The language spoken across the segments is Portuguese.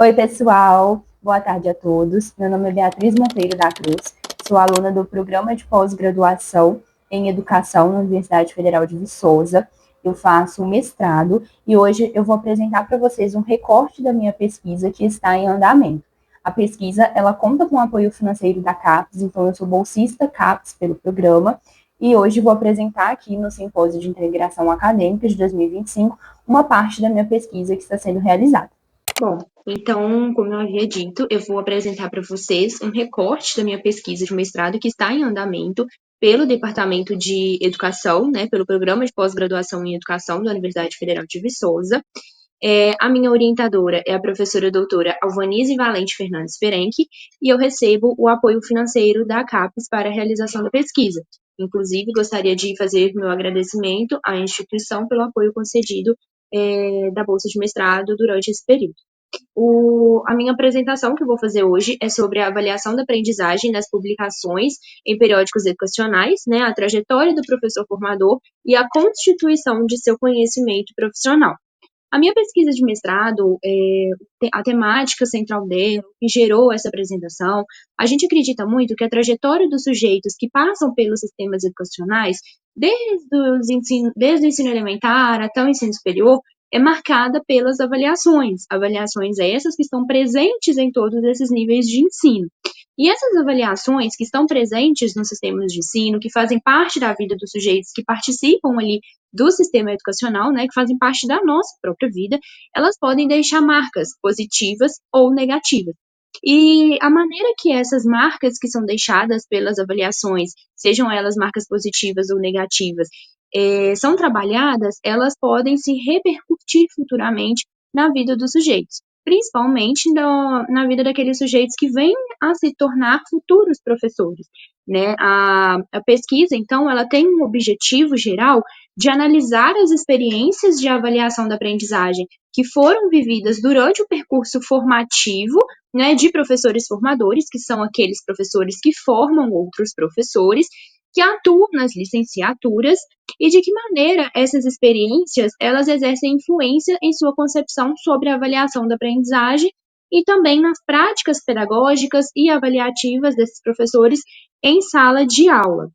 Oi, pessoal. Boa tarde a todos. Meu nome é Beatriz Monteiro da Cruz. Sou aluna do Programa de Pós-Graduação em Educação na Universidade Federal de Viçosa. Eu faço mestrado e hoje eu vou apresentar para vocês um recorte da minha pesquisa que está em andamento. A pesquisa, ela conta com o apoio financeiro da CAPES, então eu sou bolsista CAPES pelo programa, e hoje vou apresentar aqui no Simpósio de Integração Acadêmica de 2025 uma parte da minha pesquisa que está sendo realizada. Bom, então, como eu havia dito, eu vou apresentar para vocês um recorte da minha pesquisa de mestrado que está em andamento pelo Departamento de Educação, né, pelo Programa de Pós-Graduação em Educação da Universidade Federal de Viçosa. A minha orientadora é a professora doutora Alvanise Valente Fernandes Ferenc, e eu recebo o apoio financeiro da CAPES para a realização da pesquisa. Inclusive, gostaria de fazer meu agradecimento à instituição pelo apoio concedido da bolsa de mestrado durante esse período. A minha apresentação que eu vou fazer hoje é sobre a avaliação da aprendizagem nas publicações em periódicos educacionais, né, a trajetória do professor formador e a constituição de seu conhecimento profissional. A minha pesquisa de mestrado, a temática central dela, que gerou essa apresentação, a gente acredita muito que a trajetória dos sujeitos que passam pelos sistemas educacionais, desde o ensino elementar até o ensino superior, é marcada pelas avaliações essas que estão presentes em todos esses níveis de ensino. E essas avaliações que estão presentes nos sistemas de ensino, que fazem parte da vida dos sujeitos que participam ali do sistema educacional, né, que fazem parte da nossa própria vida, elas podem deixar marcas positivas ou negativas. E a maneira que essas marcas que são deixadas pelas avaliações, sejam elas marcas positivas ou negativas, são trabalhadas, elas podem se repercutir futuramente na vida dos sujeitos, principalmente na vida daqueles sujeitos que vêm a se tornar futuros professores, né? A pesquisa, então, ela tem um objetivo geral de analisar as experiências de avaliação da aprendizagem que foram vividas durante o percurso formativo, né, de professores formadores, que são aqueles professores que formam outros professores, que atuam nas licenciaturas, e de que maneira essas experiências elas exercem influência em sua concepção sobre a avaliação da aprendizagem e também nas práticas pedagógicas e avaliativas desses professores em sala de aula.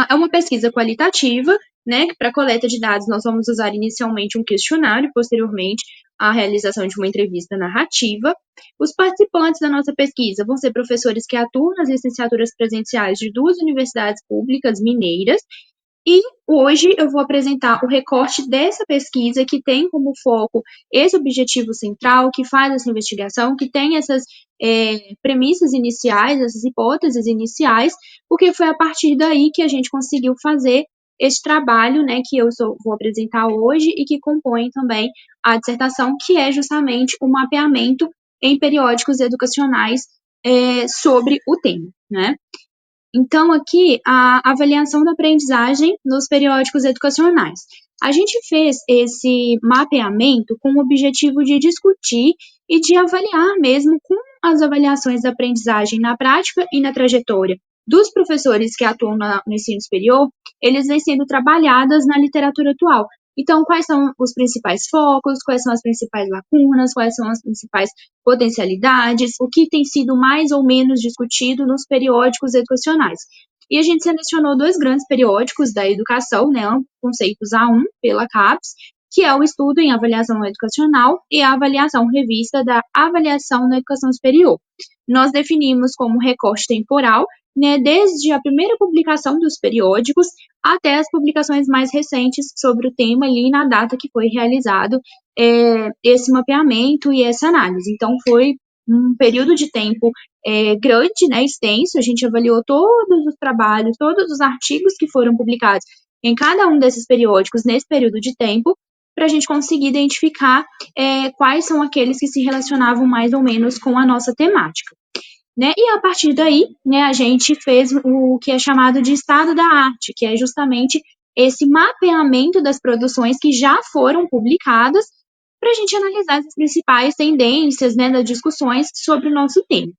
É uma pesquisa qualitativa, né, que para coleta de dados nós vamos usar inicialmente um questionário, posteriormente a realização de uma entrevista narrativa. Os participantes da nossa pesquisa vão ser professores que atuam nas licenciaturas presenciais de 2 universidades públicas mineiras, e hoje eu vou apresentar o recorte dessa pesquisa que tem como foco esse objetivo central, que faz essa investigação, que tem essas premissas iniciais, essas hipóteses iniciais, porque foi a partir daí que a gente conseguiu fazer esse trabalho, né, que eu vou apresentar hoje e que compõe também a dissertação, que é justamente o mapeamento em periódicos educacionais sobre o tema, né? Então, aqui, a avaliação da aprendizagem nos periódicos educacionais. A gente fez esse mapeamento com o objetivo de discutir e de avaliar mesmo com as avaliações da aprendizagem na prática e na trajetória dos professores que atuam no ensino superior, eles vêm sendo trabalhadas na literatura atual. Então, quais são os principais focos, quais são as principais lacunas, quais são as principais potencialidades, o que tem sido mais ou menos discutido nos periódicos educacionais. E a gente selecionou 2 grandes periódicos da educação, né, conceitos A1 pela CAPES, que é o estudo em avaliação educacional e a avaliação revista da avaliação na educação superior. Nós definimos como recorte temporal, né, desde a primeira publicação dos periódicos até as publicações mais recentes sobre o tema ali na data que foi realizado esse mapeamento e essa análise. Então, foi um período de tempo grande, né, extenso, a gente avaliou todos os trabalhos, todos os artigos que foram publicados em cada um desses periódicos nesse período de tempo, para a gente conseguir identificar quais são aqueles que se relacionavam mais ou menos com a nossa temática. Né? E a partir daí, né, a gente fez o que é chamado de estado da arte, que é justamente esse mapeamento das produções que já foram publicadas para a gente analisar as principais tendências, né, das discussões sobre o nosso tema.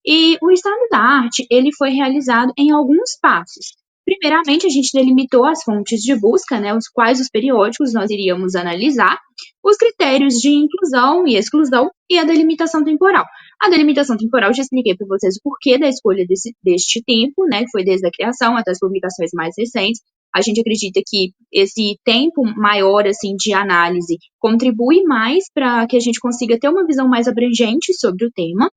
E o estado da arte, ele foi realizado em alguns passos. Primeiramente, a gente delimitou as fontes de busca, né, os quais os periódicos nós iríamos analisar, os critérios de inclusão e exclusão e a delimitação temporal. A delimitação temporal, já expliquei para vocês o porquê da escolha deste tempo, né, que foi desde a criação até as publicações mais recentes. A gente acredita que esse tempo maior, assim, de análise contribui mais para que a gente consiga ter uma visão mais abrangente sobre o tema.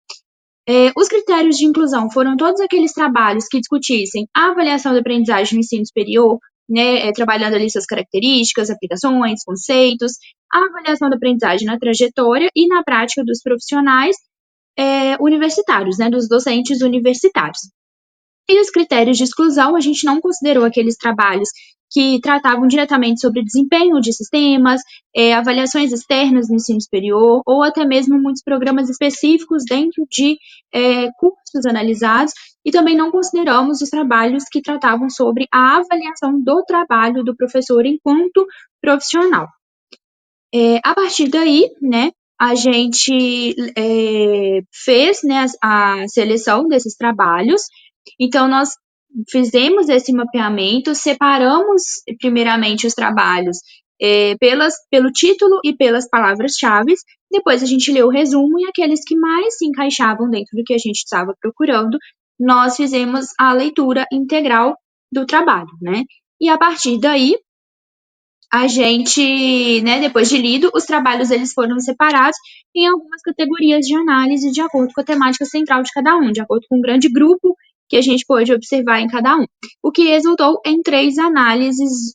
Os critérios de inclusão foram todos aqueles trabalhos que discutissem a avaliação da aprendizagem no ensino superior, né, trabalhando ali suas características, aplicações, conceitos, a avaliação da aprendizagem na trajetória e na prática dos profissionais universitários, né, dos docentes universitários. E os critérios de exclusão, a gente não considerou aqueles trabalhos que tratavam diretamente sobre desempenho de sistemas, avaliações externas no ensino superior, ou até mesmo muitos programas específicos dentro de cursos analisados, e também não consideramos os trabalhos que tratavam sobre a avaliação do trabalho do professor enquanto profissional. A partir daí, né, a gente fez, né, a seleção desses trabalhos. Então, nós fizemos esse mapeamento, separamos primeiramente os trabalhos pelo título e pelas palavras-chave. Depois a gente leu o resumo e aqueles que mais se encaixavam dentro do que a gente estava procurando, nós fizemos a leitura integral do trabalho, né? E a partir daí, a gente, né, depois de lido, os trabalhos eles foram separados em algumas categorias de análise de acordo com a temática central de cada um, de acordo com um grande grupo que a gente pôde observar em cada um, o que resultou em três análises,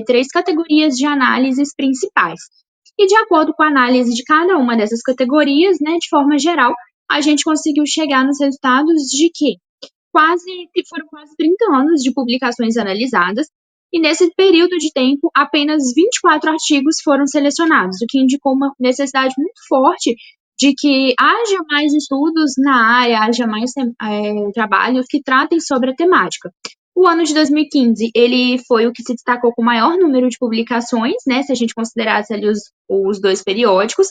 três categorias de análises principais. E de acordo com a análise de cada uma dessas categorias, né, de forma geral, a gente conseguiu chegar nos resultados de que foram quase 30 anos de publicações analisadas, e nesse período de tempo, apenas 24 artigos foram selecionados, o que indicou uma necessidade muito forte de que haja mais estudos na área, haja mais trabalhos que tratem sobre a temática. O ano de 2015, ele foi o que se destacou com o maior número de publicações, né, se a gente considerasse ali os dois periódicos,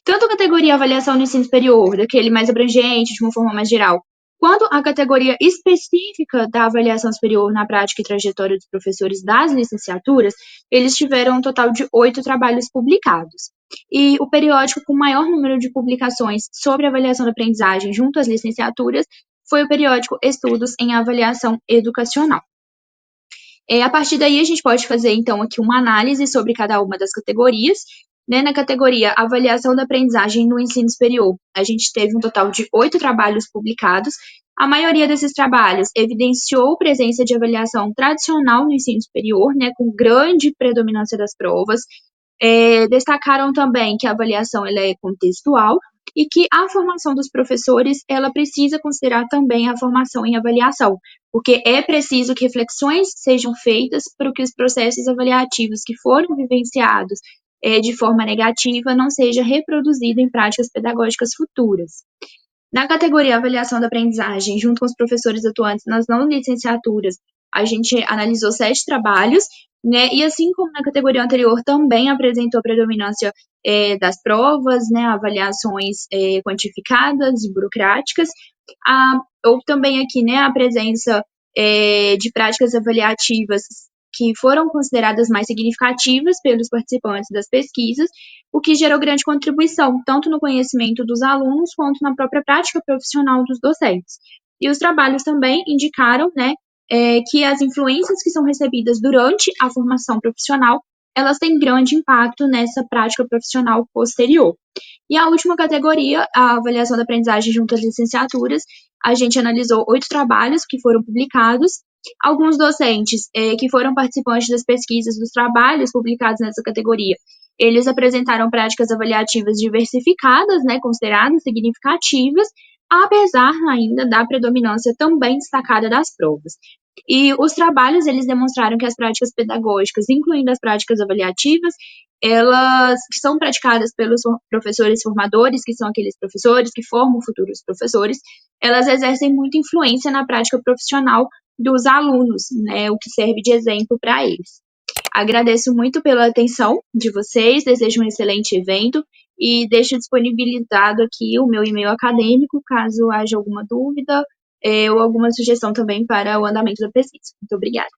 tanto a categoria avaliação no ensino superior, daquele mais abrangente, de uma forma mais geral, quanto a categoria específica da avaliação superior na prática e trajetória dos professores das licenciaturas, eles tiveram um total de 8 trabalhos publicados. E o periódico com maior número de publicações sobre avaliação da aprendizagem junto às licenciaturas foi o periódico Estudos em Avaliação Educacional. A partir daí, a gente pode fazer, então, aqui uma análise sobre cada uma das categorias. Né, na categoria Avaliação da Aprendizagem no Ensino Superior, a gente teve um total de 8 trabalhos publicados. A maioria desses trabalhos evidenciou presença de avaliação tradicional no ensino superior, né, com grande predominância das provas. Destacaram também que a avaliação ela é contextual e que a formação dos professores ela precisa considerar também a formação em avaliação, porque é preciso que reflexões sejam feitas para que os processos avaliativos que foram vivenciados de forma negativa não seja reproduzido em práticas pedagógicas futuras. Na categoria Avaliação da Aprendizagem, junto com os professores atuantes nas não licenciaturas, a gente analisou 7 trabalhos, né, e assim como na categoria anterior, também apresentou predominância das provas, né, avaliações quantificadas e burocráticas, ou também aqui, né, a presença de práticas avaliativas que foram consideradas mais significativas pelos participantes das pesquisas, o que gerou grande contribuição, tanto no conhecimento dos alunos, quanto na própria prática profissional dos docentes. E os trabalhos também indicaram, né, que as influências que são recebidas durante a formação profissional, elas têm grande impacto nessa prática profissional posterior. E a última categoria, a avaliação da aprendizagem junto às licenciaturas, a gente analisou 8 trabalhos que foram publicados. Alguns docentes que foram participantes das pesquisas dos trabalhos publicados nessa categoria, eles apresentaram práticas avaliativas diversificadas, né, consideradas significativas, apesar ainda da predominância também destacada das provas. E os trabalhos, eles demonstraram que as práticas pedagógicas, incluindo as práticas avaliativas, elas que são praticadas pelos professores formadores, que são aqueles professores que formam futuros professores, elas exercem muita influência na prática profissional dos alunos, né, o que serve de exemplo para eles. Agradeço muito pela atenção de vocês, desejo um excelente evento e deixo disponibilizado aqui o meu e-mail acadêmico, caso haja alguma dúvida ou alguma sugestão também para o andamento da pesquisa. Muito obrigada.